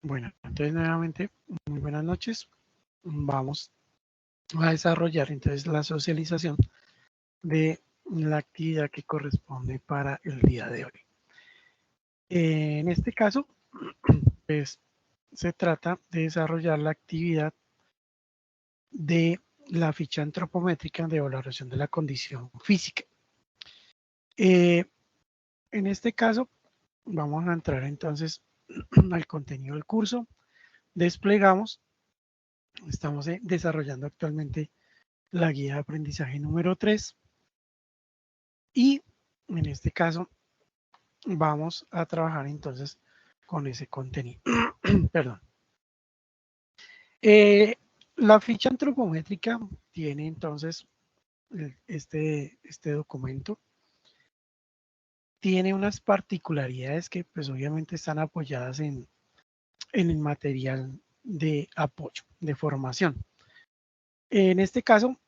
Bueno, entonces nuevamente, muy buenas noches. Vamos a desarrollar entonces la socialización de la actividad que corresponde para el día de hoy. En este caso, pues se trata de desarrollar la actividad de la ficha antropométrica de valoración de la condición física. En este caso, vamos a entrar entonces al contenido del curso. Desplegamos. Estamos desarrollando actualmente la guía de aprendizaje número 3 y en este caso vamos a trabajar entonces con ese contenido. Perdón. La ficha antropométrica tiene entonces este documento. Tiene unas particularidades que pues obviamente están apoyadas en el material de apoyo, de formación. En este caso,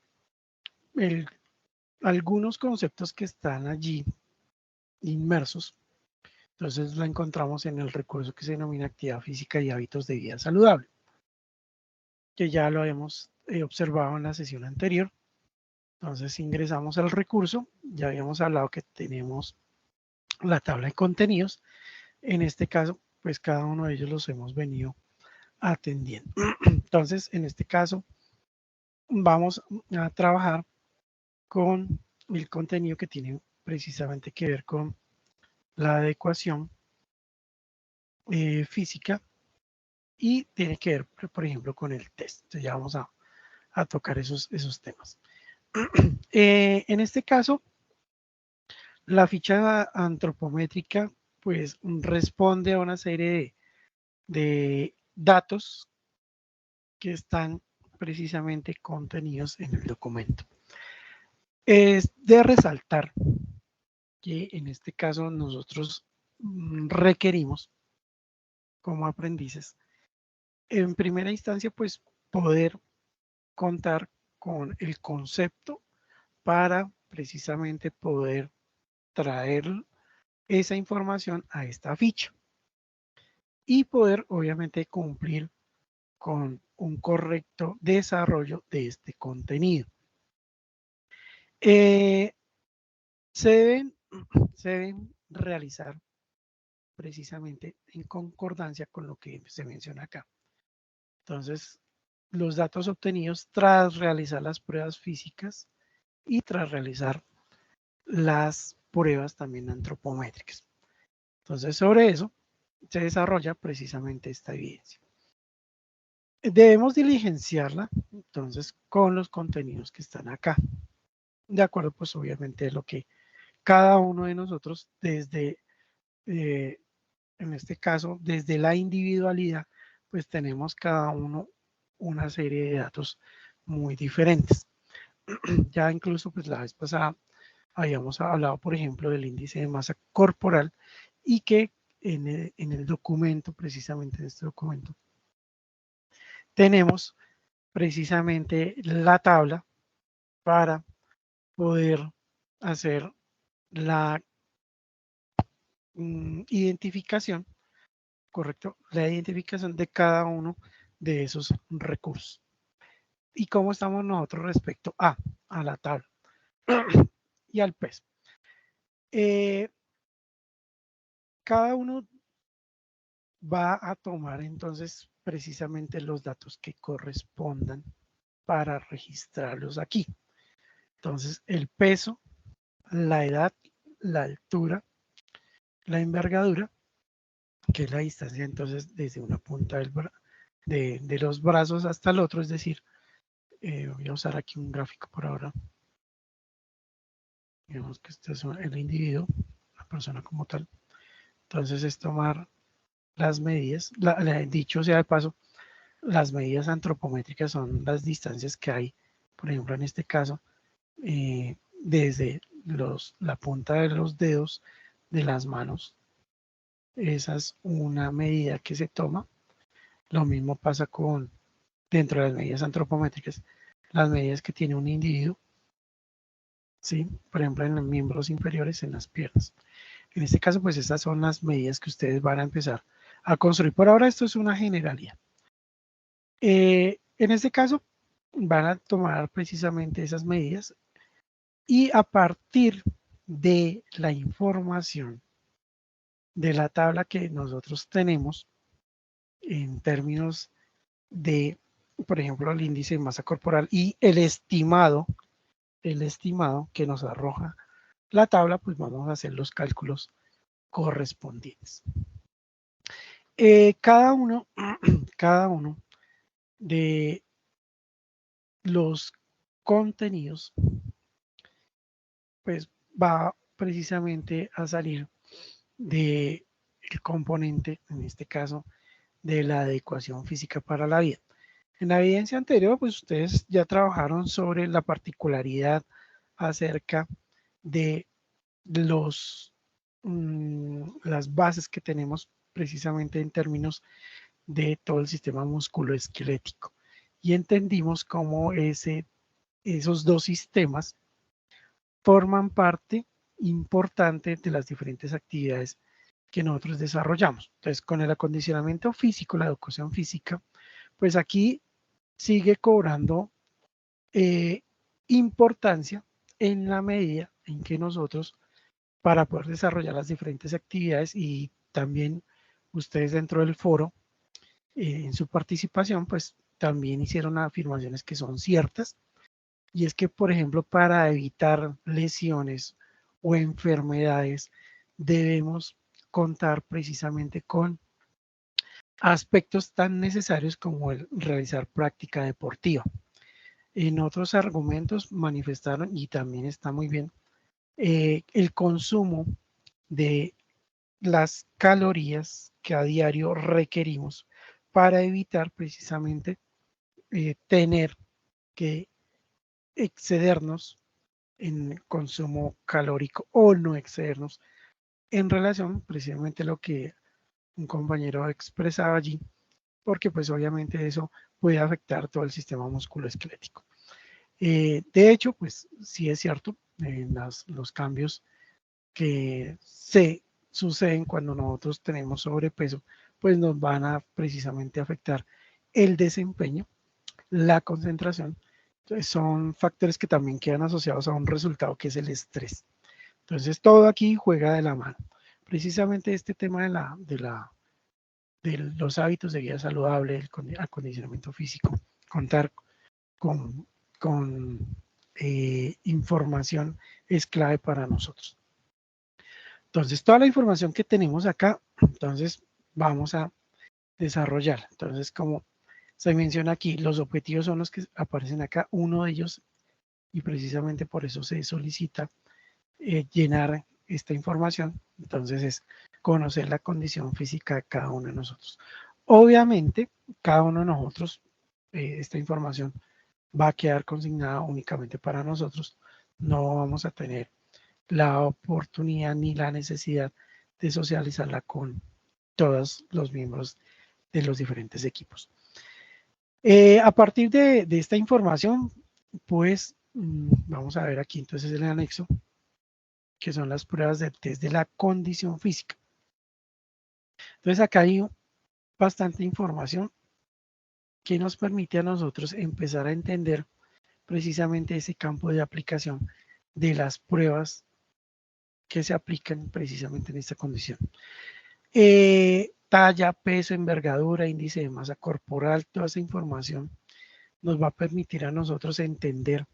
algunos conceptos que están allí inmersos, entonces lo encontramos en el recurso que se denomina actividad física y hábitos de vida saludable, que ya lo habíamos observado en la sesión anterior. Entonces ingresamos al recurso, ya habíamos hablado que tenemos la tabla de contenidos. En este caso, pues cada uno de ellos los hemos venido atendiendo. Entonces, en este caso, vamos a trabajar con el contenido que tiene precisamente que ver con la adecuación física y tiene que ver, por ejemplo, con el test. Entonces ya vamos a tocar esos temas. En este caso, la ficha antropométrica pues responde a una serie de datos que están precisamente contenidos en el documento. Es de resaltar que en este caso nosotros requerimos como aprendices, en primera instancia, pues poder contar con el concepto para precisamente poder traer esa información a esta ficha y poder obviamente cumplir con un correcto desarrollo de este contenido. Se deben realizar precisamente en concordancia con lo que se menciona acá. Entonces, los datos obtenidos tras realizar las pruebas físicas y tras realizar las pruebas también antropométricas. Entonces, sobre eso se desarrolla precisamente esta evidencia. Debemos diligenciarla, entonces, con los contenidos que están acá. De acuerdo, pues obviamente lo que cada uno de nosotros desde, en este caso, desde la individualidad, pues tenemos cada uno una serie de datos muy diferentes. Ya incluso, pues la vez pasada habíamos hablado, por ejemplo, del índice de masa corporal y que en el documento, precisamente en este documento, tenemos precisamente la tabla para poder hacer la identificación, correcto, la identificación de cada uno de esos recursos. ¿Y cómo estamos nosotros respecto a la tabla y al peso? Cada uno va a tomar entonces precisamente los datos que correspondan para registrarlos aquí. Entonces, el peso, la edad, la altura, la envergadura, que es la distancia entonces desde una punta de los brazos hasta el otro, es decir, voy a usar aquí un gráfico por ahora. Digamos que este es el individuo, la persona como tal. Entonces es tomar las medidas, dicho sea de paso, las medidas antropométricas son las distancias que hay, por ejemplo, en este caso, desde la punta de los dedos de las manos. Esa es una medida que se toma. Lo mismo pasa con, dentro de las medidas antropométricas, las medidas que tiene un individuo, ¿sí? Por ejemplo, en los miembros inferiores, en las piernas. En este caso, pues estas son las medidas que ustedes van a empezar a construir. Por ahora esto es una generalidad. En este caso van a tomar precisamente esas medidas y a partir de la información de la tabla que nosotros tenemos en términos de, por ejemplo, el índice de masa corporal y el estimado que nos arroja la tabla, pues vamos a hacer los cálculos correspondientes. Cada uno de los contenidos pues va precisamente a salir de el componente, en este caso, de la adecuación física para la vida. En la evidencia anterior, pues ustedes ya trabajaron sobre la particularidad acerca de las bases que tenemos precisamente en términos de todo el sistema musculoesquelético. Y entendimos cómo esos dos sistemas forman parte importante de las diferentes actividades que nosotros desarrollamos. Entonces, con el acondicionamiento físico, la educación física, pues aquí sigue cobrando importancia en la medida en que nosotros, para poder desarrollar las diferentes actividades y también ustedes dentro del foro, en su participación, pues también hicieron afirmaciones que son ciertas. Y es que, por ejemplo, para evitar lesiones o enfermedades, debemos contar precisamente con aspectos tan necesarios como el realizar práctica deportiva. En otros argumentos manifestaron, y también está muy bien, el consumo de las calorías que a diario requerimos para evitar precisamente tener que excedernos en consumo calórico o no excedernos en relación precisamente a lo que un compañero expresaba allí, porque pues obviamente eso puede afectar todo el sistema musculoesquelético. De hecho, pues sí es cierto, los cambios que se suceden cuando nosotros tenemos sobrepeso, pues nos van a precisamente afectar el desempeño, la concentración. Entonces son factores que también quedan asociados a un resultado que es el estrés. Entonces todo aquí juega de la mano. Precisamente este tema de los hábitos de vida saludable, el acondicionamiento físico, contar con, con información es clave para nosotros. Entonces, toda la información que tenemos acá, entonces vamos a desarrollar. Entonces, como se menciona aquí, los objetivos son los que aparecen acá. Uno de ellos, y precisamente por eso se solicita llenar esta información, entonces es conocer la condición física de cada uno de nosotros. Obviamente, cada uno de nosotros, esta información va a quedar consignada únicamente para nosotros. No vamos a tener la oportunidad ni la necesidad de socializarla con todos los miembros de los diferentes equipos. A partir de esta información, pues vamos a ver aquí entonces el anexo, que son las pruebas de test de la condición física. Entonces acá hay bastante información que nos permite a nosotros empezar a entender precisamente ese campo de aplicación de las pruebas que se aplican precisamente en esta condición. Talla, peso, envergadura, índice de masa corporal, toda esa información nos va a permitir a nosotros entender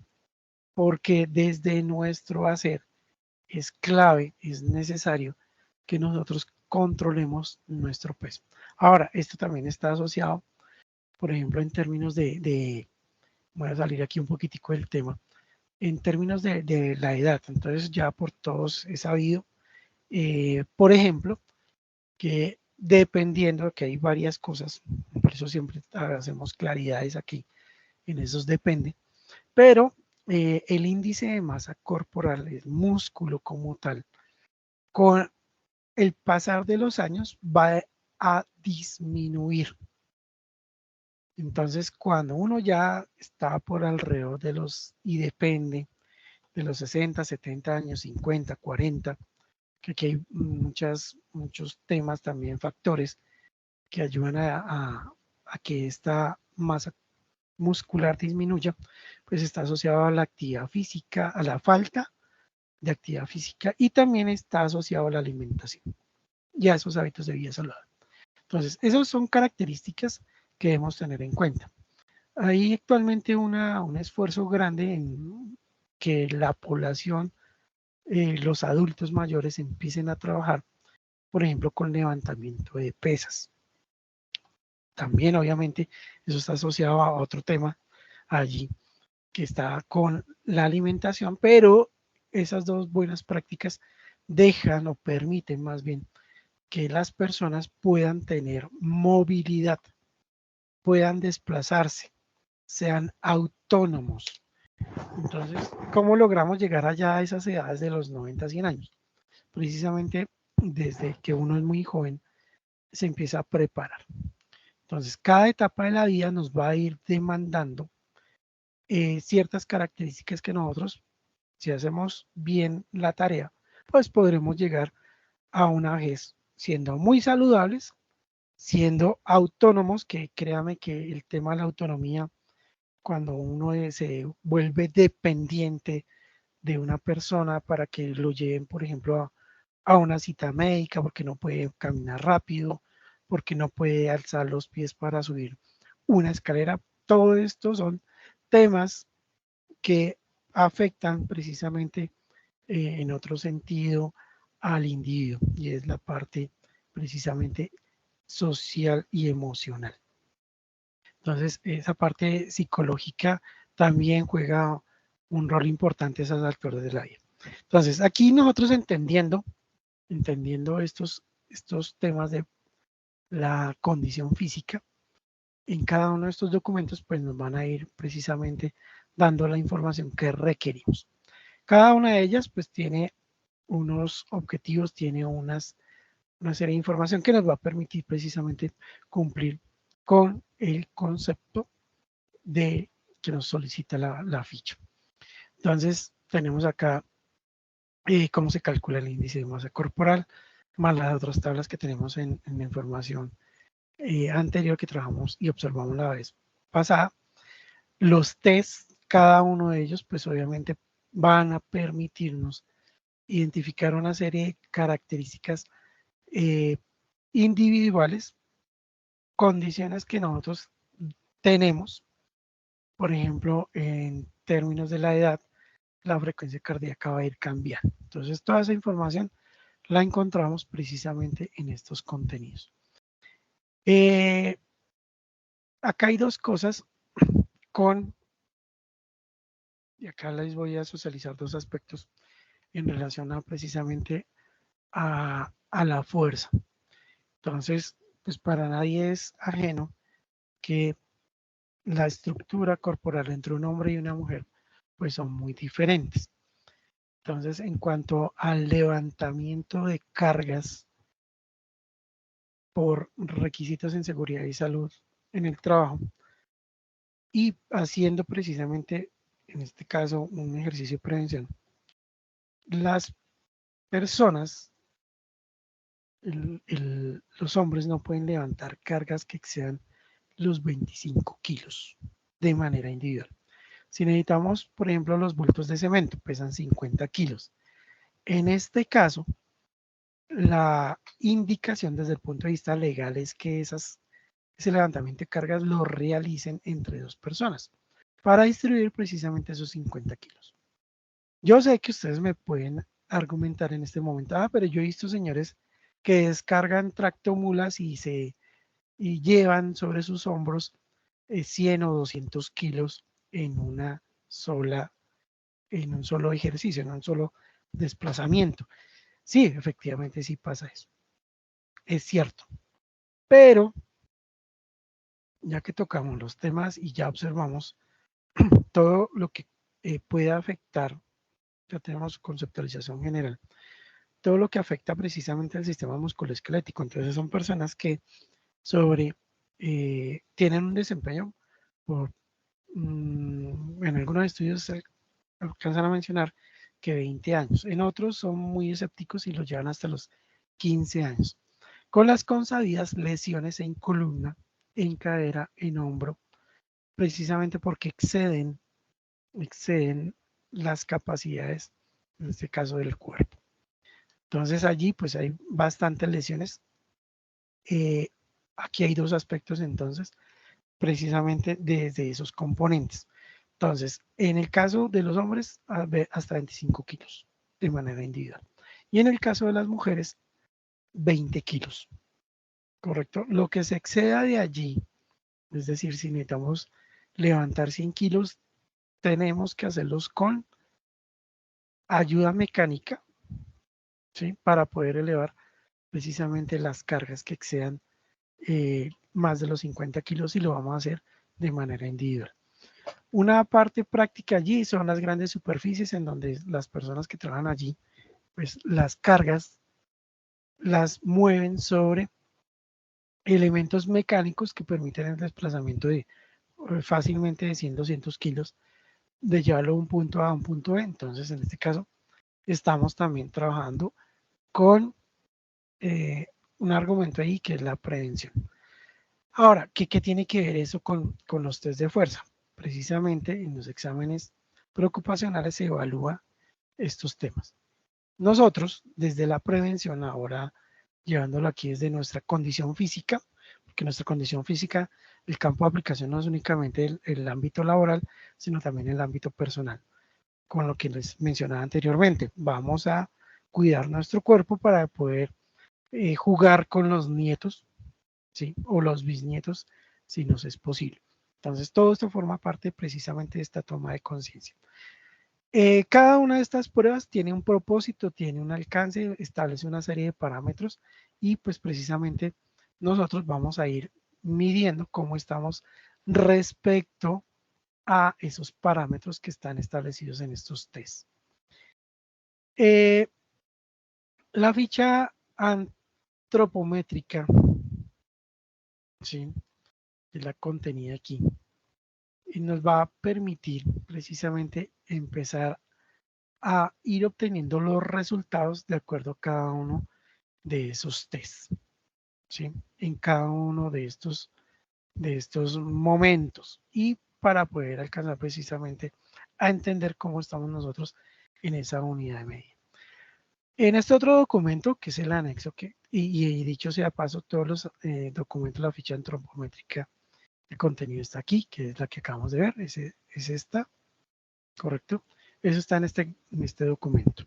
por qué desde nuestro hacer es clave, es necesario que nosotros controlemos nuestro peso. Ahora, esto también está asociado, por ejemplo, en términos voy a salir aquí un poquitico del tema, en términos de la edad. Entonces ya por todos he sabido, por ejemplo, que dependiendo que hay varias cosas, por eso siempre hacemos claridades aquí, en esos depende, pero el índice de masa corporal, el músculo como tal, con el pasar de los años va a disminuir. Entonces, cuando uno ya está por alrededor de y depende de los 60, 70 años, 50, 40, que aquí hay muchos temas también, factores que ayudan a que esta masa muscular disminuya, pues está asociado a la actividad física, a la falta de actividad física y también está asociado a la alimentación y a esos hábitos de vida saludable. Entonces, esas son características que debemos tener en cuenta. Hay actualmente un esfuerzo grande en que la población, los adultos mayores empiecen a trabajar, por ejemplo, con levantamiento de pesas. También, obviamente, eso está asociado a otro tema allí que está con la alimentación, pero esas dos buenas prácticas dejan o permiten más bien que las personas puedan tener movilidad, puedan desplazarse, sean autónomos. Entonces, ¿cómo logramos llegar allá a esas edades de los 90, 100 años? Precisamente desde que uno es muy joven, se empieza a preparar. Entonces, cada etapa de la vida nos va a ir demandando ciertas características que nosotros, si hacemos bien la tarea, pues podremos llegar a una vejez siendo muy saludables, siendo autónomos, que créame que el tema de la autonomía, cuando uno se vuelve dependiente de una persona para que lo lleven, por ejemplo, a una cita médica, porque no puede caminar rápido, porque no puede alzar los pies para subir una escalera. Todo esto son temas que afectan precisamente en otro sentido al individuo y es la parte precisamente social y emocional. Entonces, esa parte psicológica también juega un rol importante a esas alturas de la vida. Entonces, aquí nosotros entendiendo estos temas de la condición física, en cada uno de estos documentos, pues nos van a ir precisamente dando la información que requerimos. Cada una de ellas, pues tiene unos objetivos, tiene una serie de información que nos va a permitir precisamente cumplir con el concepto de que nos solicita la ficha. Entonces, tenemos acá cómo se calcula el índice de masa corporal, más las otras tablas que tenemos en la información anterior que trabajamos y observamos la vez pasada. Los test, cada uno de ellos, pues obviamente van a permitirnos identificar una serie de características eh, individuales, condiciones que nosotros tenemos, por ejemplo, en términos de la edad, la frecuencia cardíaca va a ir cambiando. Entonces, toda esa información la encontramos precisamente en estos contenidos. Eh, Acá hay dos cosas con, y acá les voy a socializar dos aspectos en relación a precisamente a la fuerza. Entonces, pues para nadie es ajeno que la estructura corporal entre un hombre y una mujer, pues son muy diferentes. Entonces, en cuanto al levantamiento de cargas por requisitos en seguridad y salud en el trabajo y haciendo precisamente, en este caso, un ejercicio de prevención, las personas, los hombres no pueden levantar cargas que excedan los 25 kilos de manera individual. Si necesitamos, por ejemplo, los bultos de cemento, pesan 50 kilos. En este caso, la indicación desde el punto de vista legal es que ese levantamiento de cargas lo realicen entre dos personas para distribuir precisamente esos 50 kilos. Yo sé que ustedes me pueden argumentar en este momento, pero yo he visto señores que descargan tractomulas y llevan sobre sus hombros 100 o 200 kilos en una sola, en un solo ejercicio, en un solo desplazamiento. Sí, efectivamente sí pasa eso. Es cierto. Pero ya que tocamos los temas y ya observamos todo lo que puede afectar, ya tenemos conceptualización general, todo lo que afecta precisamente al sistema musculoesquelético. Entonces son personas que tienen un desempeño por, en algunos estudios se alcanzan a mencionar que 20 años, en otros son muy escépticos y lo llevan hasta los 15 años. con las consabidas lesiones en columna, en cadera, en hombro, precisamente porque exceden las capacidades, en este caso del cuerpo. Entonces allí pues hay bastantes lesiones. Aquí hay dos aspectos entonces, precisamente desde esos componentes. Entonces, en el caso de los hombres, hasta 25 kilos de manera individual. Y en el caso de las mujeres, 20 kilos. ¿Correcto? Lo que se exceda de allí, es decir, si necesitamos levantar 100 kilos, tenemos que hacerlos con ayuda mecánica, ¿sí? Para poder elevar precisamente las cargas que excedan más de los 50 kilos y lo vamos a hacer de manera individual. Una parte práctica allí son las grandes superficies en donde las personas que trabajan allí, pues las cargas las mueven sobre elementos mecánicos que permiten el desplazamiento de fácilmente de 100, 200 kilos, de llevarlo de un punto A a un punto B. Entonces, en este caso, estamos también trabajando con un argumento ahí que es la prevención. Ahora, ¿qué tiene que ver eso con los test de fuerza? Precisamente en los exámenes preocupacionales se evalúa estos temas. Nosotros, desde la prevención, ahora llevándolo aquí desde nuestra condición física, porque nuestra condición física, el campo de aplicación no es únicamente el ámbito laboral, sino también el ámbito personal, con lo que les mencionaba anteriormente. Vamos a cuidar nuestro cuerpo para poder jugar con los nietos, ¿sí? O los bisnietos, si nos es posible. Entonces, todo esto forma parte precisamente de esta toma de conciencia. Cada una de estas pruebas tiene un propósito, tiene un alcance, establece una serie de parámetros y pues precisamente nosotros vamos a ir midiendo cómo estamos respecto a esos parámetros que están establecidos en estos tests. La ficha antropométrica, ¿sí? Es la contenida aquí, y nos va a permitir precisamente empezar a ir obteniendo los resultados de acuerdo a cada uno de esos tests, ¿sí? En cada uno de estos momentos y para poder alcanzar precisamente a entender cómo estamos nosotros en esa unidad de medida. En este otro documento, que es el anexo, y dicho sea paso, todos los documentos, la ficha antropométrica, el contenido está aquí, que es la que acabamos de ver, es esta, ¿correcto? Eso está en este documento.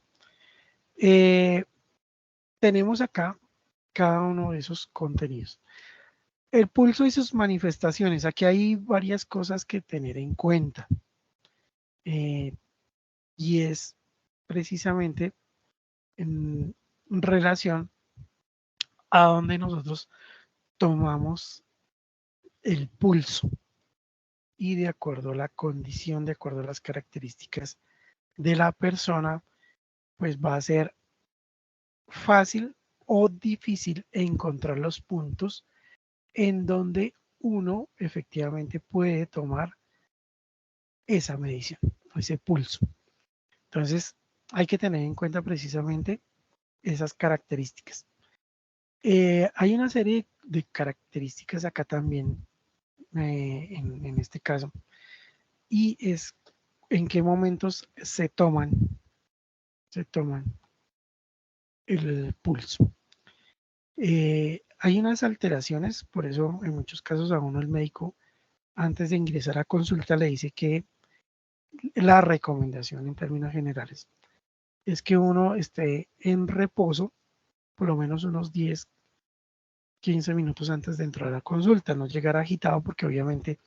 Tenemos acá cada uno de esos contenidos. El pulso y sus manifestaciones. Aquí hay varias cosas que tener en cuenta. Y es precisamente en relación a donde nosotros tomamos el pulso y de acuerdo a la condición, de acuerdo a las características de la persona, pues va a ser fácil o difícil encontrar los puntos en donde uno efectivamente puede tomar esa medición, ese pulso. Entonces, hay que tener en cuenta precisamente esas características. Hay una serie de características acá también, en este caso, y es en qué momentos se toman el pulso. Hay unas alteraciones, por eso en muchos casos a uno el médico antes de ingresar a consulta le dice que la recomendación en términos generales es que uno esté en reposo por lo menos unos 10, 15 minutos antes de entrar a la consulta, no llegar agitado porque obviamente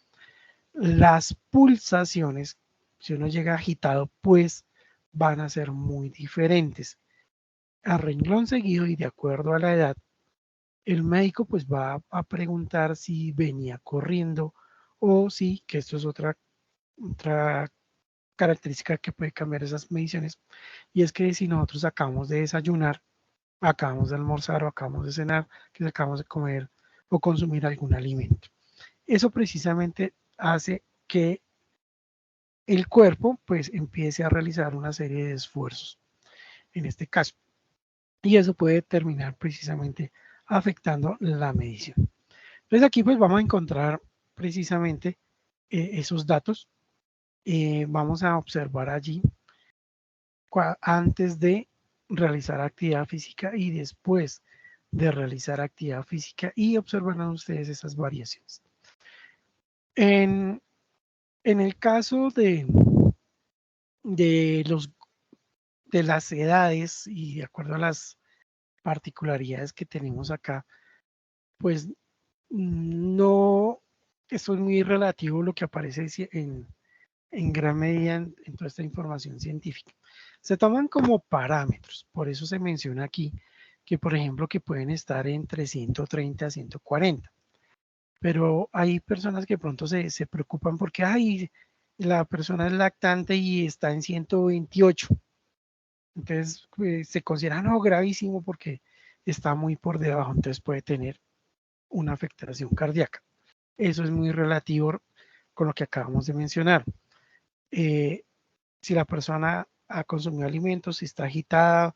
las pulsaciones, si uno llega agitado, pues van a ser muy diferentes. A renglón seguido y de acuerdo a la edad, el médico pues va a preguntar si venía corriendo o si, que esto es otra característica que puede cambiar esas mediciones, y es que si nosotros acabamos de desayunar, acabamos de almorzar o acabamos de cenar, que acabamos de comer o consumir algún alimento. Eso precisamente hace que el cuerpo pues empiece a realizar una serie de esfuerzos en este caso. Y eso puede terminar precisamente afectando la medición. Entonces aquí pues vamos a encontrar precisamente esos datos. Vamos a observar allí antes de realizar actividad física y después de realizar actividad física, y observarán ustedes esas variaciones. En el caso de las edades y de acuerdo a las particularidades que tenemos acá, pues no, eso es muy relativo lo que aparece en gran medida en toda esta información científica. Se toman como parámetros, por eso se menciona aquí que, por ejemplo, que pueden estar entre 130 a 140. Pero hay personas que de pronto se preocupan porque ay, la persona es lactante y está en 128. Entonces se considera no gravísimo porque está muy por debajo, entonces puede tener una afectación cardíaca. Eso es muy relativo con lo que acabamos de mencionar. Si la persona ha consumido alimentos, si está agitada,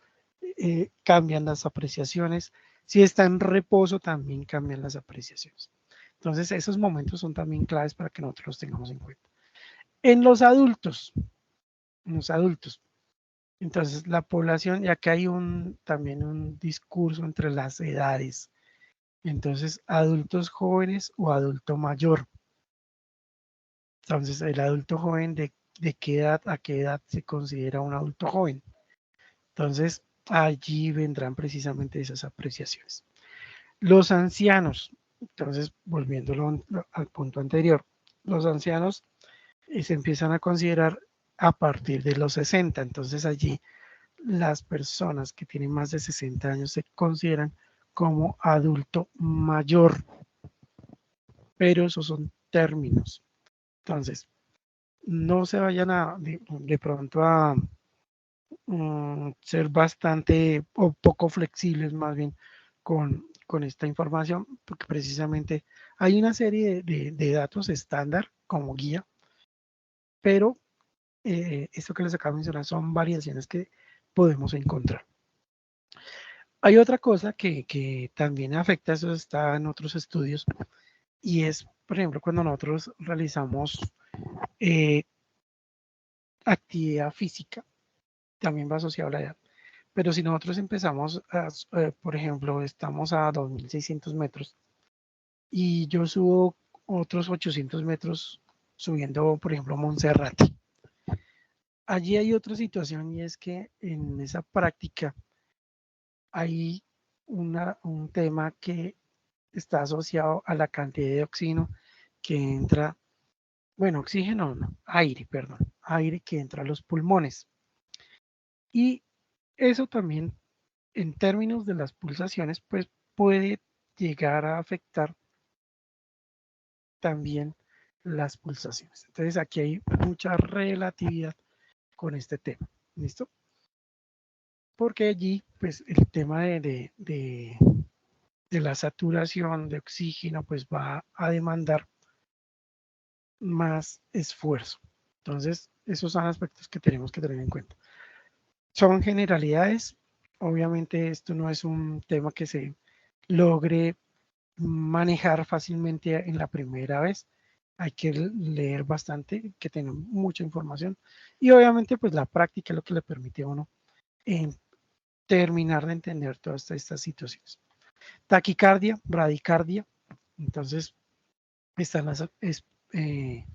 cambian las apreciaciones. Si está en reposo, también cambian las apreciaciones. Entonces, esos momentos son también claves para que nosotros los tengamos en cuenta. En los adultos, entonces la población, ya que hay también un discurso entre las edades, entonces adultos jóvenes o adulto mayor. Entonces, el adulto joven, ¿de qué edad a qué edad se considera un adulto joven? Entonces, allí vendrán precisamente esas apreciaciones. Los ancianos, entonces, volviéndolo al punto anterior, los ancianos se empiezan a considerar a partir de los 60. Entonces, allí las personas que tienen más de 60 años se consideran como adulto mayor, pero esos son términos. Entonces, no se vayan de pronto a ser bastante o poco flexibles más bien con esta información, porque precisamente hay una serie de datos estándar como guía, pero esto que les acabo de mencionar son variaciones que podemos encontrar. Hay otra cosa que también afecta, eso está en otros estudios, y es, por ejemplo, cuando nosotros realizamos eh, actividad física, también va asociado a la edad. Pero si nosotros empezamos, por ejemplo, estamos a 2.600 metros y yo subo otros 800 metros subiendo, por ejemplo, Monserrate. Allí hay otra situación y es que en esa práctica hay un tema que está asociado a la cantidad de oxígeno que entra, bueno, oxígeno no, aire, perdón, aire que entra a los pulmones. Y eso también, en términos de las pulsaciones, pues puede llegar a afectar también las pulsaciones. Entonces aquí hay mucha relatividad con este tema. ¿Listo? Porque allí, pues el tema de la saturación de oxígeno, pues va a demandar más esfuerzo. Entonces, esos son aspectos que tenemos que tener en cuenta. Son generalidades. Obviamente esto no es un tema que se logre manejar fácilmente en la primera vez. Hay que leer bastante, hay que tener mucha información y obviamente pues la práctica es lo que le permite a uno terminar de entender todas estas situaciones. Taquicardia, bradicardia, entonces están eh,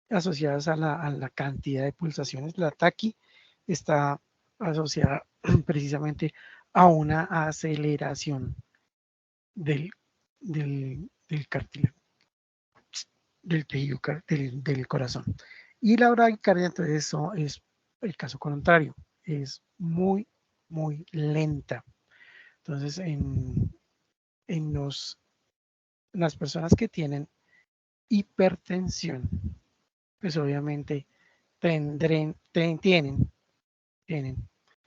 asociadas a la cantidad de pulsaciones. La taqui está asociada precisamente a una aceleración del, del cartílago, del tejido del corazón. Y la bradicardia, entonces, eso es el caso contrario, es muy, muy lenta. Entonces, en las personas que tienen hipertensión, pues obviamente tienen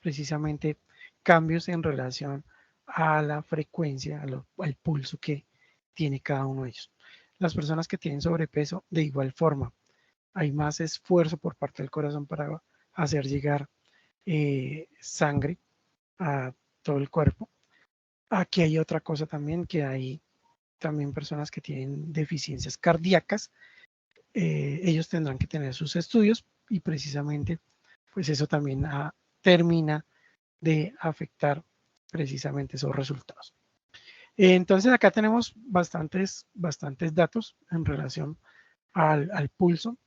precisamente cambios en relación a la frecuencia, al pulso que tiene cada uno de ellos. Las personas que tienen sobrepeso, de igual forma, hay más esfuerzo por parte del corazón para hacer llegar sangre a todo el cuerpo. Aquí hay otra cosa también, que hay también personas que tienen deficiencias cardíacas. Ellos tendrán que tener sus estudios y precisamente pues eso también termina de afectar precisamente esos resultados. Entonces acá tenemos bastantes datos en relación al pulso,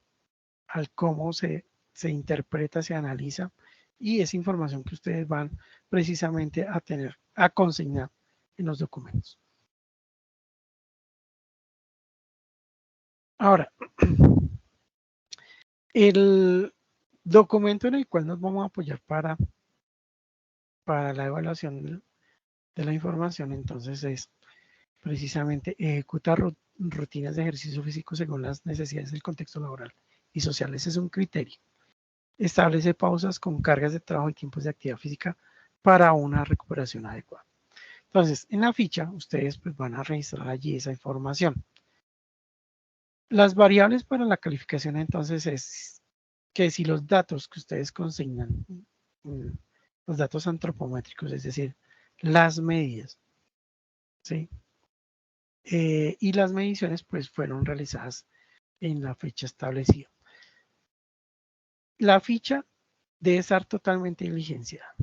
al cómo se interpreta, se analiza, y esa información que ustedes van precisamente a tener, a consignar en los documentos. Ahora, el documento en el cual nos vamos a apoyar para la evaluación de la información, entonces es precisamente ejecutar rutinas de ejercicio físico según las necesidades del contexto laboral y social. Ese es un criterio. Establece pausas con cargas de trabajo y tiempos de actividad física para una recuperación adecuada. Entonces, en la ficha, ustedes pues van a registrar allí esa información. Las variables para la calificación entonces es que si los datos que ustedes consignan, los datos antropométricos, es decir, las medidas, ¿sí? Y las mediciones pues fueron realizadas en la fecha establecida. La ficha debe estar totalmente diligenciada.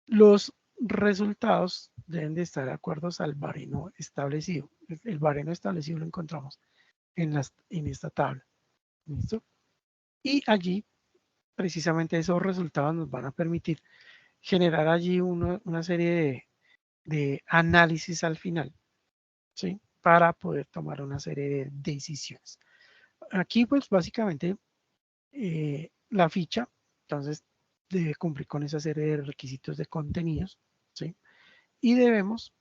Los resultados deben de estar de acuerdo al baremo establecido. El baremo establecido lo encontramos en esta tabla. ¿Listo? Y allí, precisamente esos resultados nos van a permitir generar allí una serie de análisis al final, ¿sí? Para poder tomar una serie de decisiones. Aquí, pues, básicamente, la ficha, entonces, debe cumplir con esa serie de requisitos de contenidos, ¿sí? Y debemos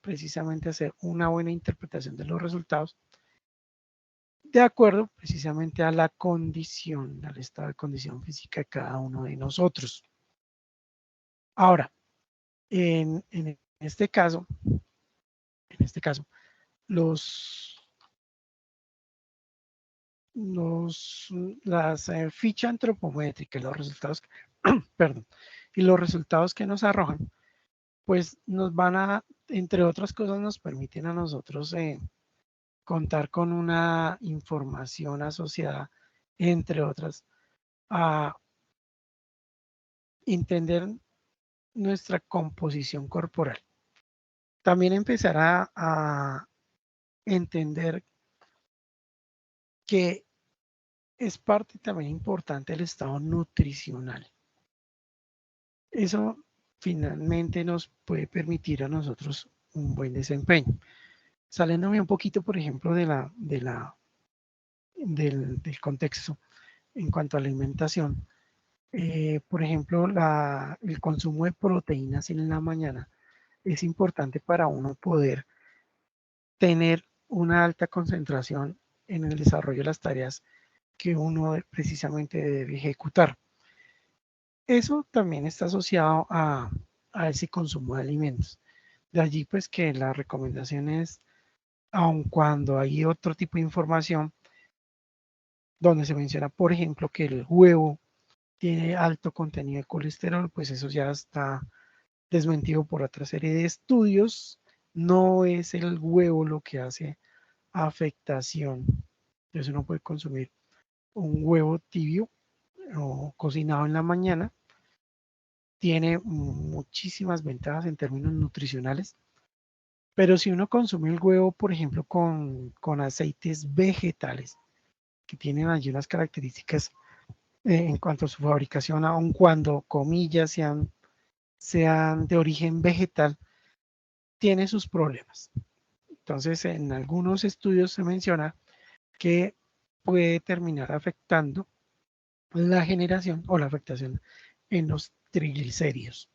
precisamente hacer una buena interpretación de los resultados de acuerdo precisamente a la condición, al estado de condición física de cada uno de nosotros. Ahora, en este caso, los, las fichas antropométricas, los resultados, perdón, y los resultados que nos arrojan, pues nos van a, entre otras cosas, nos permiten a nosotros contar con una información asociada, entre otras, a entender nuestra composición corporal. También empezar a entender que es parte también importante del estado nutricional. Eso finalmente nos puede permitir a nosotros un buen desempeño. Saliéndome un poquito, por ejemplo, del contexto en cuanto a la alimentación, por ejemplo, el consumo de proteínas en la mañana es importante para uno poder tener una alta concentración en el desarrollo de las tareas que uno precisamente debe ejecutar. Eso también está asociado a ese consumo de alimentos. De allí pues que la recomendación es, aun cuando hay otro tipo de información donde se menciona, por ejemplo, que el huevo tiene alto contenido de colesterol, pues eso ya está desmentido por otra serie de estudios. No es el huevo lo que hace afectación. Entonces uno puede consumir un huevo tibio o cocinado en la mañana. Tiene muchísimas ventajas en términos nutricionales, pero si uno consume el huevo, por ejemplo, con aceites vegetales, que tienen allí unas características en cuanto a su fabricación, aun cuando comillas sean de origen vegetal, tiene sus problemas. Entonces, en algunos estudios se menciona que puede terminar afectando la generación o la afectación en los triglicéridos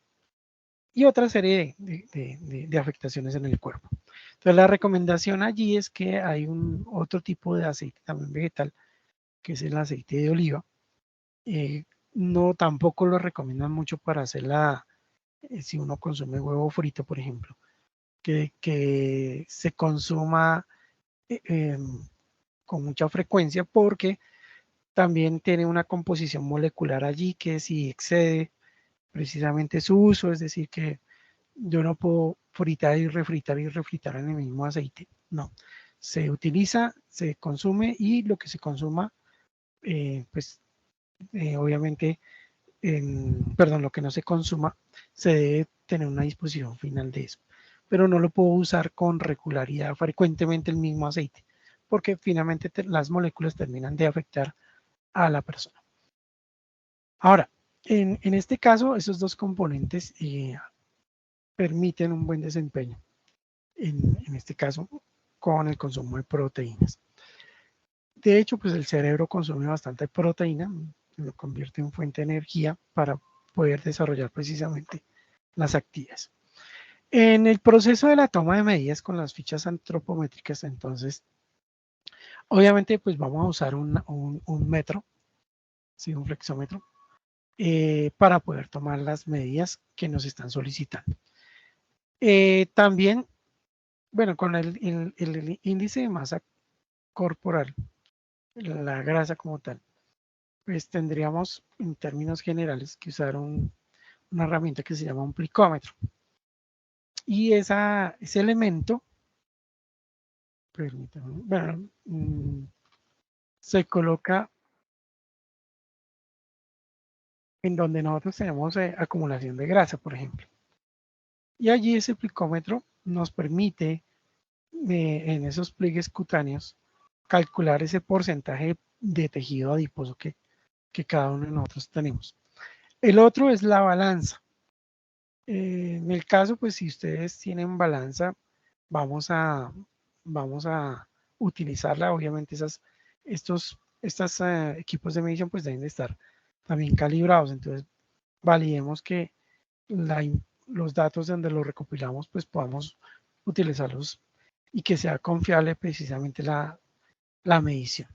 y otra serie de afectaciones en el cuerpo. Entonces, la recomendación allí es que hay otro tipo de aceite también vegetal, que es el aceite de oliva. No, tampoco lo recomiendan mucho para hacerla, si uno consume huevo frito, por ejemplo, que se consuma con mucha frecuencia, porque también tiene una composición molecular allí que si excede precisamente su uso, es decir, que yo no puedo fritar y refritar en el mismo aceite. No, se utiliza, se consume y lo que se consuma, pues obviamente, perdón, lo que no se consuma, se debe tener una disposición final de eso. Pero no lo puedo usar con regularidad, frecuentemente el mismo aceite, porque finalmente las moléculas terminan de afectar a la persona. Ahora, en este caso, esos dos componentes permiten un buen desempeño, en este caso, con el consumo de proteínas. De hecho, pues el cerebro consume bastante proteína, lo convierte en fuente de energía para poder desarrollar precisamente las actividades. En el proceso de la toma de medidas con las fichas antropométricas, entonces, obviamente, pues vamos a usar un metro, ¿sí? Un flexómetro, para poder tomar las medidas que nos están solicitando. También, bueno, con el índice de masa corporal, la grasa como tal, pues tendríamos en términos generales que usar una herramienta que se llama un plicómetro. Y ese elemento, permítanme, bueno, se coloca en donde nosotros tenemos acumulación de grasa, por ejemplo. Y allí ese plicómetro nos permite, en esos pliegues cutáneos, calcular ese porcentaje de tejido adiposo que cada uno de nosotros tenemos. El otro es la balanza. En el caso, pues si ustedes tienen balanza, vamos a, vamos a utilizarla. Obviamente estos equipos de medición pues deben de estar también calibrados. Entonces, validemos que los datos donde los recopilamos pues podamos utilizarlos y que sea confiable precisamente la medición.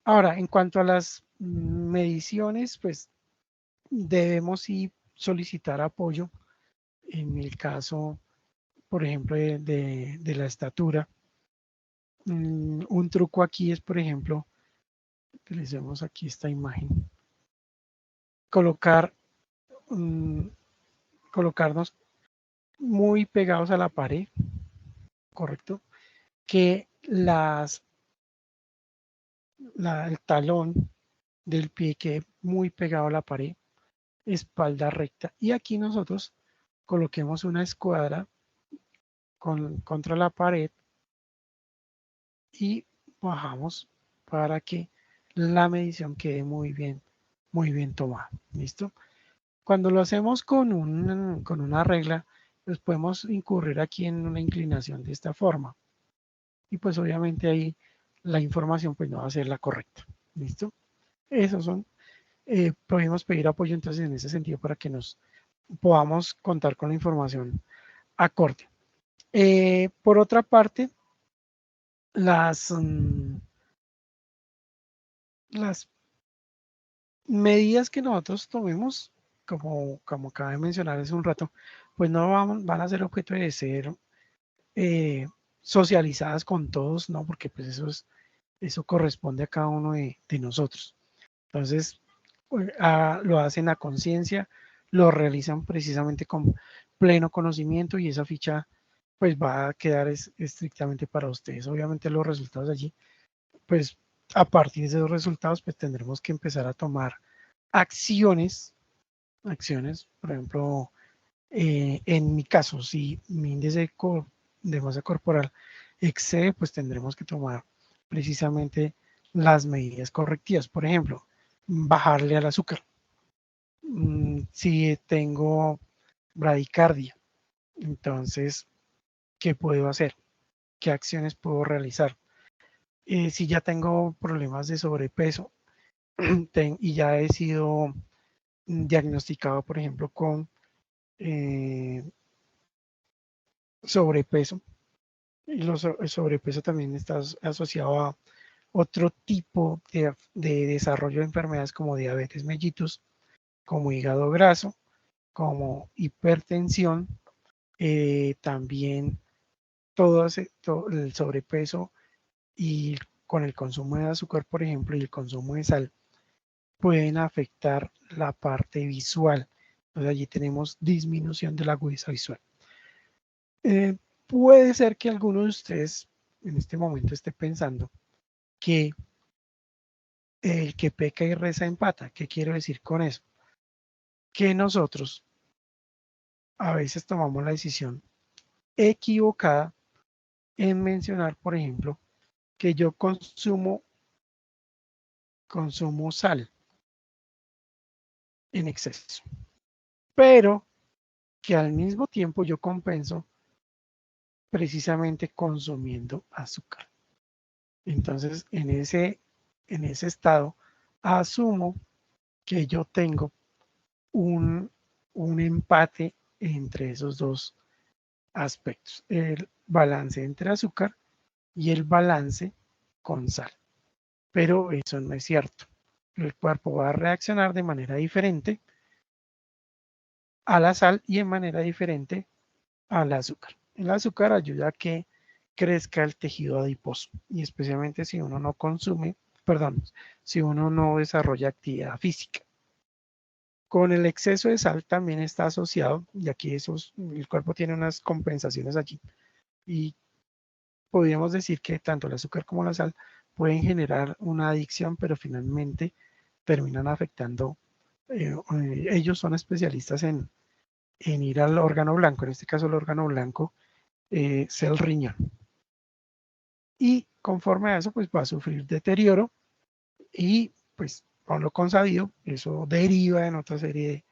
Ahora, en cuanto a las mediciones, pues debemos sí solicitar apoyo en el caso, por ejemplo, de la estatura. Un truco aquí es, por ejemplo, utilicemos aquí esta imagen, colocar, colocarnos muy pegados a la pared, ¿correcto? Que el talón del pie quede muy pegado a la pared, espalda recta. Y aquí nosotros coloquemos una escuadra contra la pared y bajamos para que la medición quede muy bien tomada. ¿Listo? Cuando lo hacemos con una regla, pues podemos incurrir aquí en una inclinación de esta forma. Y pues obviamente ahí la información pues no va a ser la correcta. ¿Listo? Esos son, podemos pedir apoyo entonces en ese sentido para que nos podamos contar con la información acorde. Por otra parte, las medidas que nosotros tomemos, como acabé de mencionar hace un rato, pues no van a ser objeto de ser socializadas con todos, ¿no? Porque pues eso corresponde a cada uno de nosotros. Entonces, lo hacen a conciencia, lo realizan precisamente con pleno conocimiento y esa ficha pues va a quedar estrictamente para ustedes. Obviamente los resultados allí, pues a partir de esos resultados, pues tendremos que empezar a tomar acciones, por ejemplo, en mi caso, si mi índice de masa corporal excede, pues tendremos que tomar precisamente las medidas correctivas. Por ejemplo, bajarle al azúcar. Si tengo bradicardia, entonces, ¿qué puedo hacer? ¿Qué acciones puedo realizar? Si ya tengo problemas de sobrepeso y ya he sido diagnosticado, por ejemplo, con sobrepeso, y el sobrepeso también está asociado a otro tipo de desarrollo de enfermedades como diabetes mellitus, como hígado graso, como hipertensión, también todo el sobrepeso y con el consumo de azúcar, por ejemplo, y el consumo de sal, pueden afectar la parte visual. Entonces allí tenemos disminución de la agudeza visual. Puede ser que alguno de ustedes en este momento esté pensando que el que peca y reza empata. ¿Qué quiero decir con eso? Que nosotros a veces tomamos la decisión equivocada en mencionar, por ejemplo, que yo consumo sal en exceso, pero que al mismo tiempo yo compenso precisamente consumiendo azúcar. Entonces, en ese estado, asumo que yo tengo un empate entre esos dos aspectos, el balance entre azúcar y el balance con sal. Pero eso no es cierto. El cuerpo va a reaccionar de manera diferente a la sal y de manera diferente al azúcar. El azúcar ayuda a que crezca el tejido adiposo y especialmente si uno no consume, perdón, si uno no desarrolla actividad física. Con el exceso de sal también está asociado, y aquí el cuerpo tiene unas compensaciones allí, y podríamos decir que tanto el azúcar como la sal pueden generar una adicción, pero finalmente terminan afectando. Ellos son especialistas en ir al órgano blanco, en este caso el órgano blanco es el riñón. Y conforme a eso, pues va a sufrir deterioro y pues con lo consabido, eso deriva en otra serie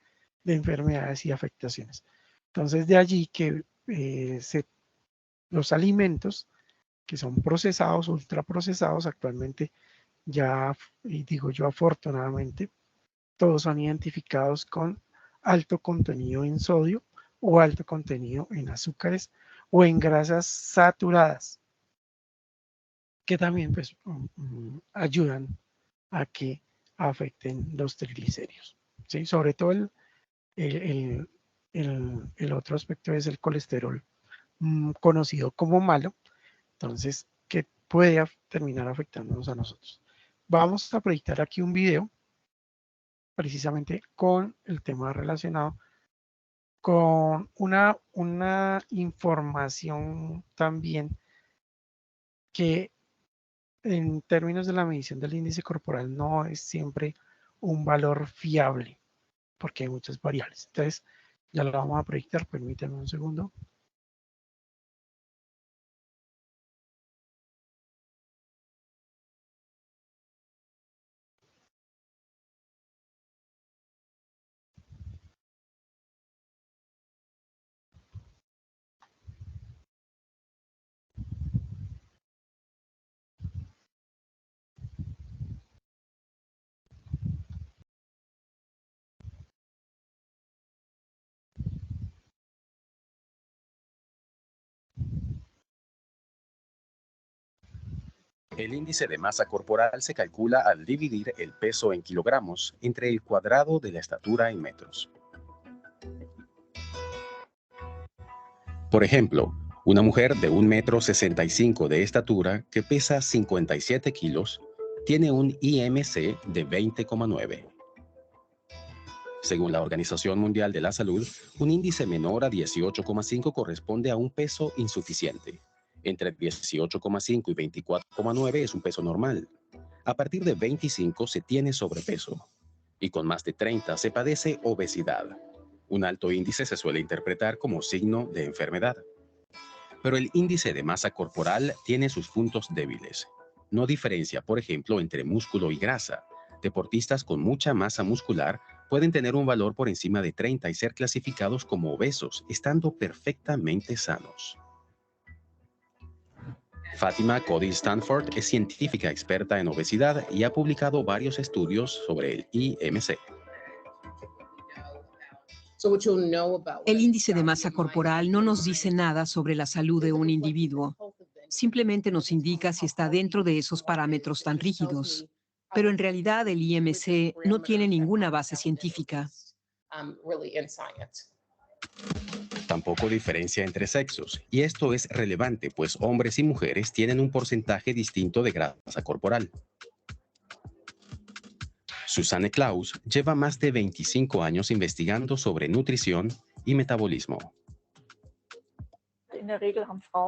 de enfermedades y afectaciones. Entonces de allí que los alimentos que son procesados, ultraprocesados, actualmente ya, y digo yo afortunadamente, todos son identificados con alto contenido en sodio o alto contenido en azúcares o en grasas saturadas, que también pues, ayudan a que afecten los triglicéridos. ¿Sí? Sobre todo el otro aspecto es el colesterol conocido como malo, entonces que puede terminar afectándonos a nosotros. Vamos a proyectar aquí un video precisamente con el tema relacionado con una información también que en términos de la medición del índice corporal no es siempre un valor fiable porque hay muchas variables. Entonces, ya lo vamos a proyectar, permítanme un segundo. El índice de masa corporal se calcula al dividir el peso en kilogramos entre el cuadrado de la estatura en metros. Por ejemplo, una mujer de 1,65 m de estatura que pesa 57 kilos tiene un IMC de 20,9. Según la Organización Mundial de la Salud, un índice menor a 18,5 corresponde a un peso insuficiente. Entre 18,5 y 24,9 es un peso normal. A partir de 25 se tiene sobrepeso. Y con más de 30 se padece obesidad. Un alto índice se suele interpretar como signo de enfermedad. Pero el índice de masa corporal tiene sus puntos débiles. No diferencia, por ejemplo, entre músculo y grasa. Deportistas con mucha masa muscular pueden tener un valor por encima de 30 y ser clasificados como obesos, estando perfectamente sanos. Fátima Cody Stanford es científica experta en obesidad y ha publicado varios estudios sobre el IMC. El índice de masa corporal no nos dice nada sobre la salud de un individuo. Simplemente nos indica si está dentro de esos parámetros tan rígidos. Pero en realidad el IMC no tiene ninguna base científica. Tampoco diferencia entre sexos, y esto es relevante, pues hombres y mujeres tienen un porcentaje distinto de grasa corporal. Susanne Klaus lleva más de 25 años investigando sobre nutrición y metabolismo.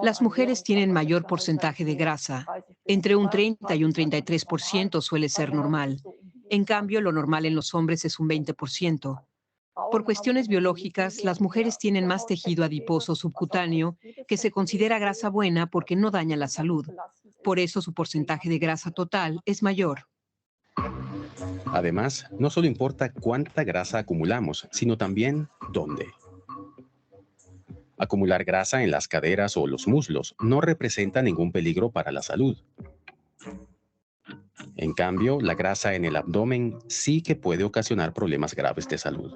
Las mujeres tienen mayor porcentaje de grasa. Entre un 30 y un 33% suele ser normal. En cambio, lo normal en los hombres es un 20%. Por cuestiones biológicas, las mujeres tienen más tejido adiposo subcutáneo, que se considera grasa buena porque no daña la salud. Por eso su porcentaje de grasa total es mayor. Además, no solo importa cuánta grasa acumulamos, sino también dónde. Acumular grasa en las caderas o los muslos no representa ningún peligro para la salud. En cambio, la grasa en el abdomen sí que puede ocasionar problemas graves de salud.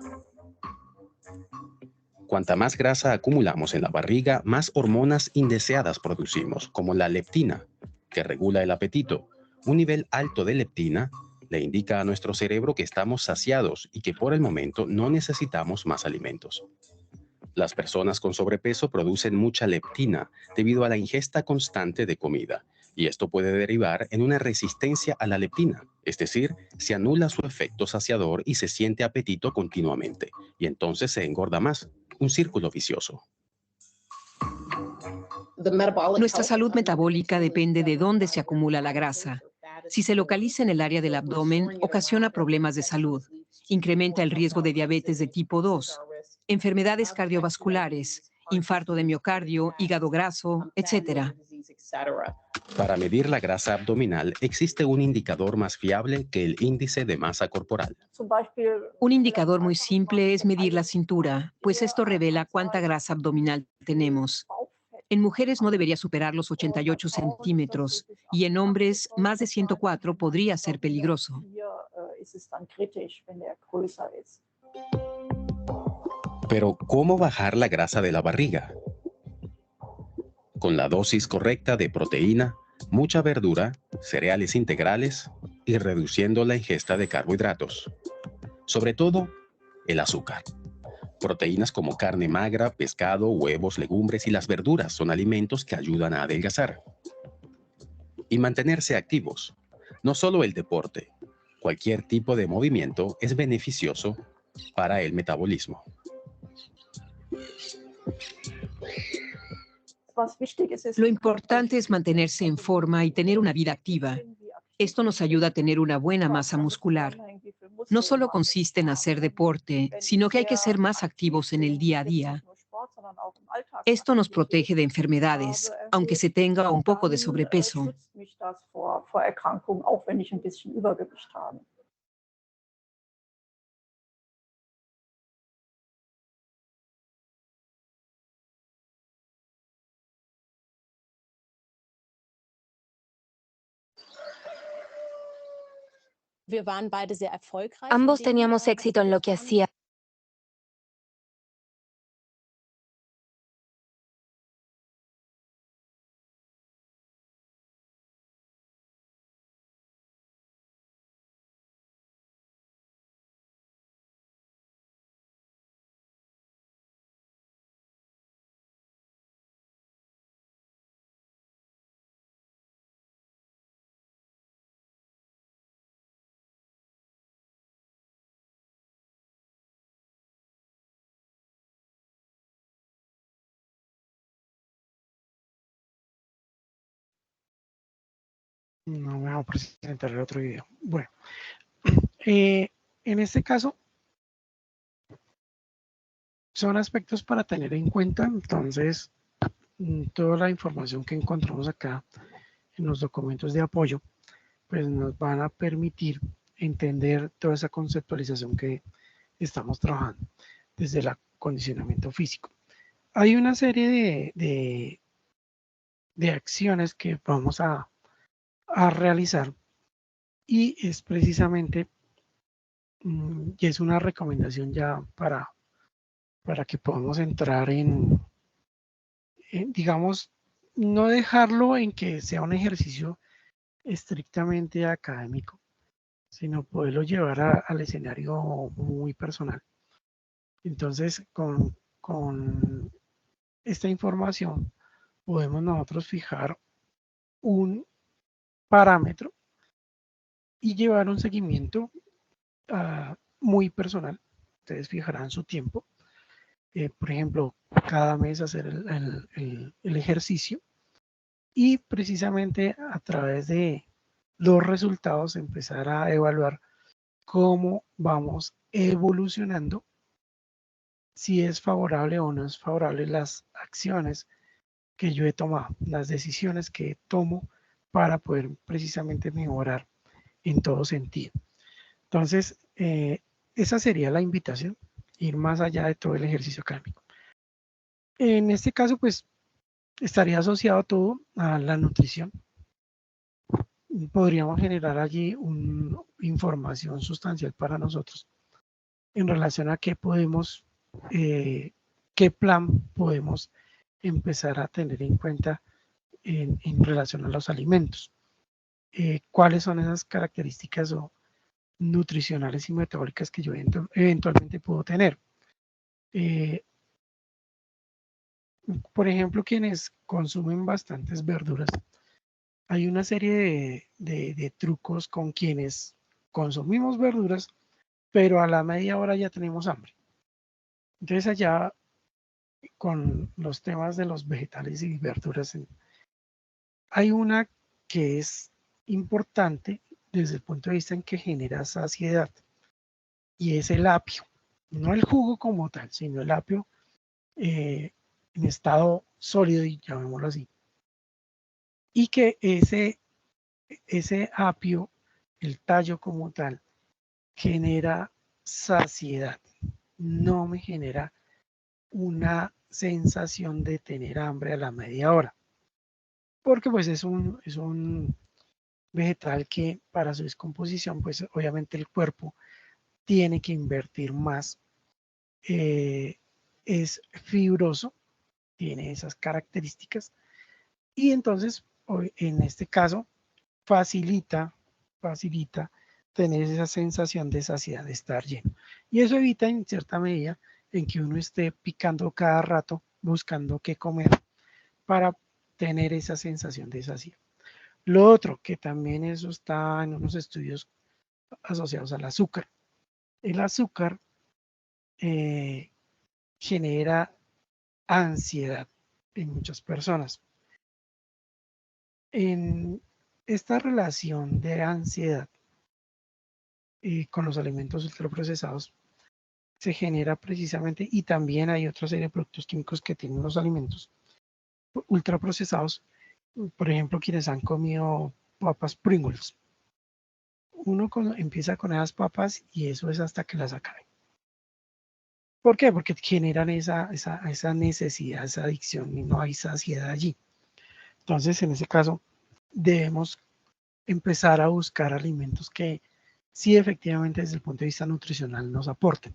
Cuanta más grasa acumulamos en la barriga, más hormonas indeseadas producimos, como la leptina, que regula el apetito. Un nivel alto de leptina le indica a nuestro cerebro que estamos saciados y que por el momento no necesitamos más alimentos. Las personas con sobrepeso producen mucha leptina debido a la ingesta constante de comida, y esto puede derivar en una resistencia a la leptina, es decir, se anula su efecto saciador y se siente apetito continuamente, y entonces se engorda más, un círculo vicioso. Nuestra salud metabólica depende de dónde se acumula la grasa. Si se localiza en el área del abdomen, ocasiona problemas de salud, incrementa el riesgo de diabetes de tipo 2, enfermedades cardiovasculares, infarto de miocardio, hígado graso, etc. Para medir la grasa abdominal existe un indicador más fiable que el índice de masa corporal. Un indicador muy simple es medir la cintura, pues esto revela cuánta grasa abdominal tenemos. En mujeres no debería superar los 88 centímetros y en hombres más de 104 podría ser peligroso. Pero, ¿cómo bajar la grasa de la barriga? Con la dosis correcta de proteína, mucha verdura, cereales integrales y reduciendo la ingesta de carbohidratos. Sobre todo, el azúcar. Proteínas como carne magra, pescado, huevos, legumbres y las verduras son alimentos que ayudan a adelgazar. Y mantenerse activos. No solo el deporte, cualquier tipo de movimiento es beneficioso para el metabolismo. Lo importante es mantenerse en forma y tener una vida activa. Esto nos ayuda a tener una buena masa muscular. No solo consiste en hacer deporte, sino que hay que ser más activos en el día a día. Esto nos protege de enfermedades, aunque se tenga un poco de sobrepeso. Ambos teníamos éxito en lo que hacía. No me voy a presentar el otro video. Bueno, en este caso son aspectos para tener en cuenta. Entonces, toda la información que encontramos acá en los documentos de apoyo, pues nos van a permitir entender toda esa conceptualización que estamos trabajando desde el acondicionamiento físico. Hay una serie de acciones que vamos a realizar y es precisamente, y es una recomendación ya para que podamos entrar digamos, no dejarlo en que sea un ejercicio estrictamente académico, sino poderlo llevar al escenario muy personal. Entonces, con esta información podemos nosotros fijar un parámetro y llevar un seguimiento muy personal. Ustedes fijarán su tiempo. Por ejemplo, cada mes hacer el ejercicio y precisamente a través de los resultados empezar a evaluar cómo vamos evolucionando, si es favorable o no es favorable las acciones que yo he tomado, las decisiones que tomo para poder precisamente mejorar en todo sentido. Entonces, esa sería la invitación, ir más allá de todo el ejercicio académico. En este caso, pues, estaría asociado todo a la nutrición. Podríamos generar allí una información sustancial para nosotros en relación a qué podemos, qué plan podemos empezar a tener en cuenta en relación a los alimentos. ¿Cuáles son esas características o nutricionales y metabólicas que yo eventualmente puedo tener? Por ejemplo, quienes consumen bastantes verduras, hay una serie de trucos con quienes consumimos verduras, pero a la media hora ya tenemos hambre. Entonces allá con los temas de los vegetales y verduras, hay una que es importante desde el punto de vista en que genera saciedad y es el apio. No el jugo como tal, sino el apio en estado sólido, y llamémoslo así. Y que ese apio, el tallo como tal, genera saciedad. No me genera una sensación de tener hambre a la media hora. Porque pues es un vegetal que para su descomposición, pues obviamente el cuerpo tiene que invertir más. Es fibroso, tiene esas características y entonces en este caso facilita tener esa sensación de saciedad, de estar lleno. Y eso evita en cierta medida en que uno esté picando cada rato buscando qué comer para tener esa sensación de saciedad. Lo otro, que también eso está en unos estudios asociados al azúcar. El azúcar genera ansiedad en muchas personas. En esta relación de ansiedad con los alimentos ultraprocesados se genera precisamente, y también hay otra serie de productos químicos que tienen los alimentos ultraprocesados, por ejemplo, quienes han comido papas Pringles. Uno empieza con esas papas y eso es hasta que las acabe. ¿Por qué? Porque generan esa necesidad, esa adicción y no hay saciedad allí. Entonces, en ese caso, debemos empezar a buscar alimentos que sí efectivamente desde el punto de vista nutricional nos aporten.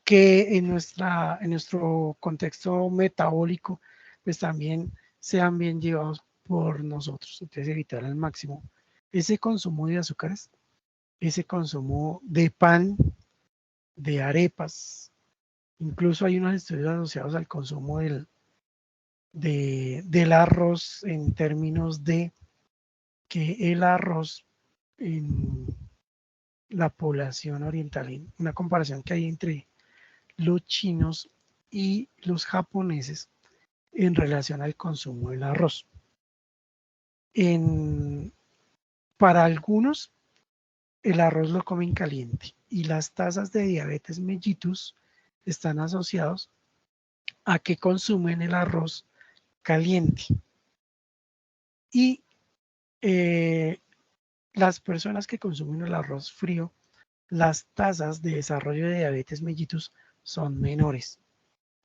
Que en nuestro contexto metabólico, pues también sean bien llevados por nosotros. Entonces, evitar al máximo ese consumo de azúcares, ese consumo de pan, de arepas. Incluso hay unos estudios asociados al consumo del arroz en términos de que el arroz en la población oriental, una comparación que hay entre los chinos y los japoneses en relación al consumo del arroz. Para algunos, el arroz lo comen caliente y las tasas de diabetes mellitus están asociados a que consumen el arroz caliente. Y las personas que consumen el arroz frío, las tasas de desarrollo de diabetes mellitus son menores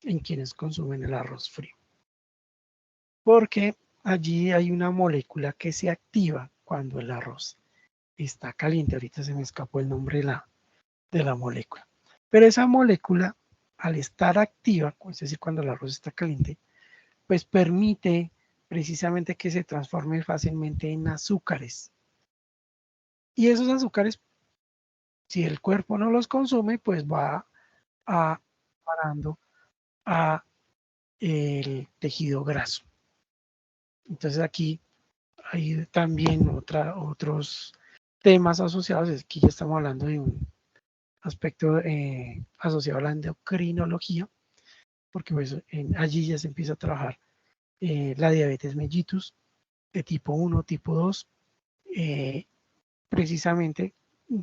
en quienes consumen el arroz frío. Porque allí hay una molécula que se activa cuando el arroz está caliente. Ahorita se me escapó el nombre de la molécula. Pero esa molécula, al estar activa, es decir, cuando el arroz está caliente, pues permite precisamente que se transforme fácilmente en azúcares. Y esos azúcares, si el cuerpo no los consume, pues va parando a el tejido graso. Entonces aquí hay también otros temas asociados, es que ya estamos hablando aspecto asociado a la endocrinología, porque pues allí ya se empieza a trabajar la diabetes mellitus de tipo 1, tipo 2, precisamente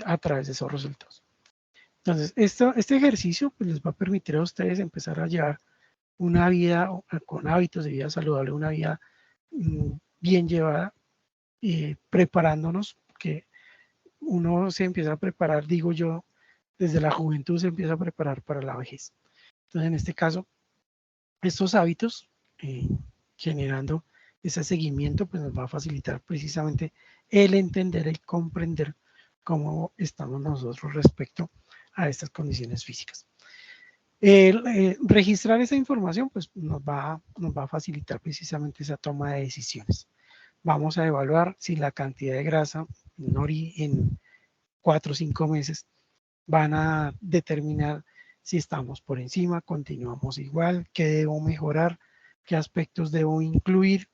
a través de esos resultados. Entonces, este ejercicio pues, les va a permitir a ustedes empezar a llevar una vida con hábitos de vida saludable, una vida bien llevada, preparándonos, que uno se empieza a preparar, digo yo, desde la juventud se empieza a preparar para la vejez. Entonces, en este caso, estos hábitos, generando ese seguimiento, pues nos va a facilitar precisamente el entender, el comprender cómo estamos nosotros respecto a estas condiciones físicas. Registrar esa información pues nos va a facilitar precisamente esa toma de decisiones. Vamos a evaluar si la cantidad de grasa en 4 o 5 meses van a determinar si estamos por encima, continuamos igual, qué debo mejorar, qué aspectos debo incluir,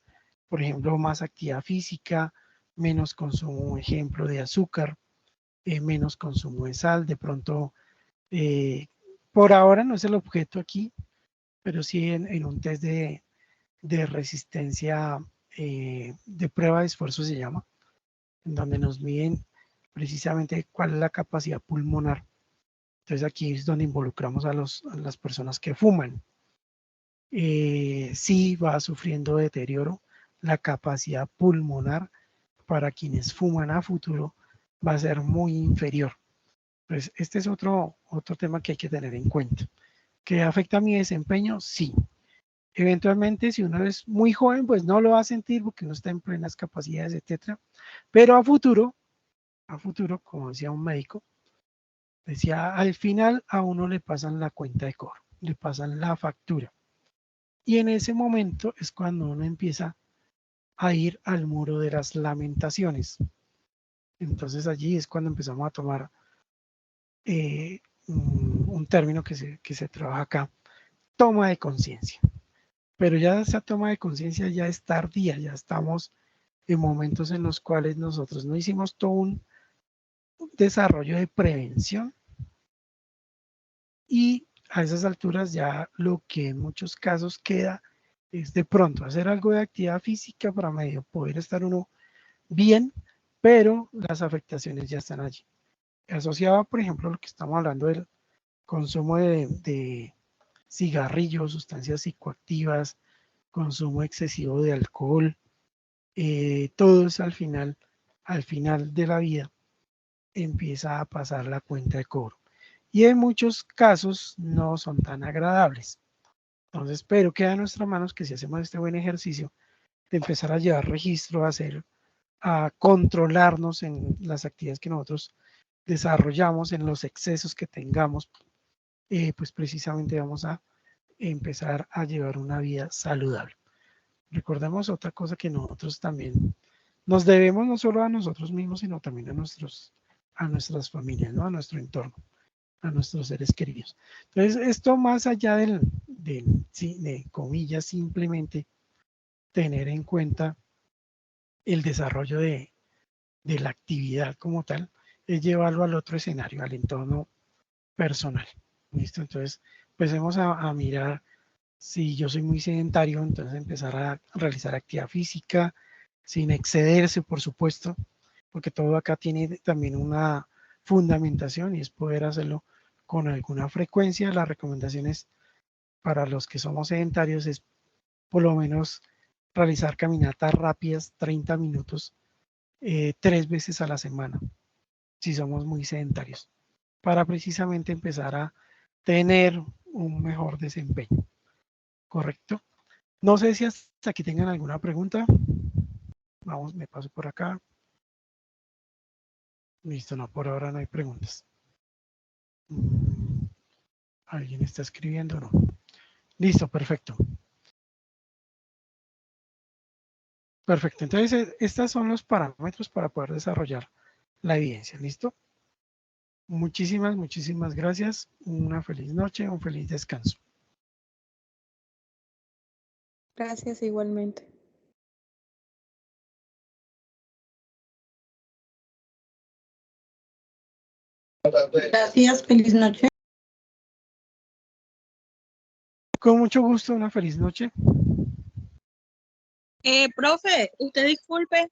por ejemplo, más actividad física, menos consumo, ejemplo, de azúcar, menos consumo de sal, de pronto, por ahora no es el objeto aquí, pero sí en un test de resistencia, de prueba de esfuerzo se llama, en donde nos miden precisamente cuál es la capacidad pulmonar. Entonces aquí es donde involucramos a las personas que fuman. Sí va sufriendo deterioro la capacidad pulmonar para quienes fuman a futuro va a ser muy inferior. Pues este es otro tema que hay que tener en cuenta. ¿Que afecta a mi desempeño? Sí. Eventualmente, si uno es muy joven, pues no lo va a sentir porque no está en plenas capacidades, etcétera. Pero a futuro, como decía un médico, decía, al final a uno le pasan la cuenta de cobro, le pasan la factura. Y en ese momento es cuando uno empieza a ir al muro de las lamentaciones. Entonces allí es cuando empezamos a tomar un término que se trabaja acá, toma de conciencia. Pero ya esa toma de conciencia ya es tardía, ya estamos en momentos en los cuales nosotros no hicimos todo un desarrollo de prevención y a esas alturas ya lo que en muchos casos queda es de pronto hacer algo de actividad física para medio poder estar uno bien, pero las afectaciones ya están allí. Asociado, por ejemplo, a lo que estamos hablando del consumo de cigarrillos, sustancias psicoactivas, consumo excesivo de alcohol, todo eso al final de la vida empieza a pasar la cuenta de cobro. Y en muchos casos no son tan agradables. Entonces, pero queda en nuestras manos que si hacemos este buen ejercicio de empezar a llevar registro, a controlarnos en las actividades que nosotros desarrollamos, en los excesos que tengamos, pues precisamente vamos a empezar a llevar una vida saludable. Recordemos otra cosa que nosotros también nos debemos no solo a nosotros mismos, sino también a nuestras familias, ¿no? A nuestro entorno, a nuestros seres queridos. Entonces, esto más allá de comillas, simplemente tener en cuenta el desarrollo de la actividad como tal, es llevarlo al otro escenario, al entorno personal. ¿Listo? Entonces, empecemos a mirar si yo soy muy sedentario, entonces empezar a realizar actividad física sin excederse, por supuesto, porque todo acá tiene también una fundamentación y es poder hacerlo con alguna frecuencia. Las recomendaciones para los que somos sedentarios es por lo menos realizar caminatas rápidas, 30 minutos, 3 veces a la semana, si somos muy sedentarios, para precisamente empezar a tener un mejor desempeño. ¿Correcto? No sé si hasta aquí tengan alguna pregunta. Vamos, me paso por acá. Listo, no, por ahora no hay preguntas. ¿Alguien está escribiendo? No. Listo, perfecto. Perfecto, entonces estos son los parámetros para poder desarrollar la evidencia. ¿Listo? Muchísimas gracias. Una feliz noche, un feliz descanso. Gracias igualmente. Gracias, feliz noche. Con mucho gusto, una feliz noche. Profe, usted disculpe,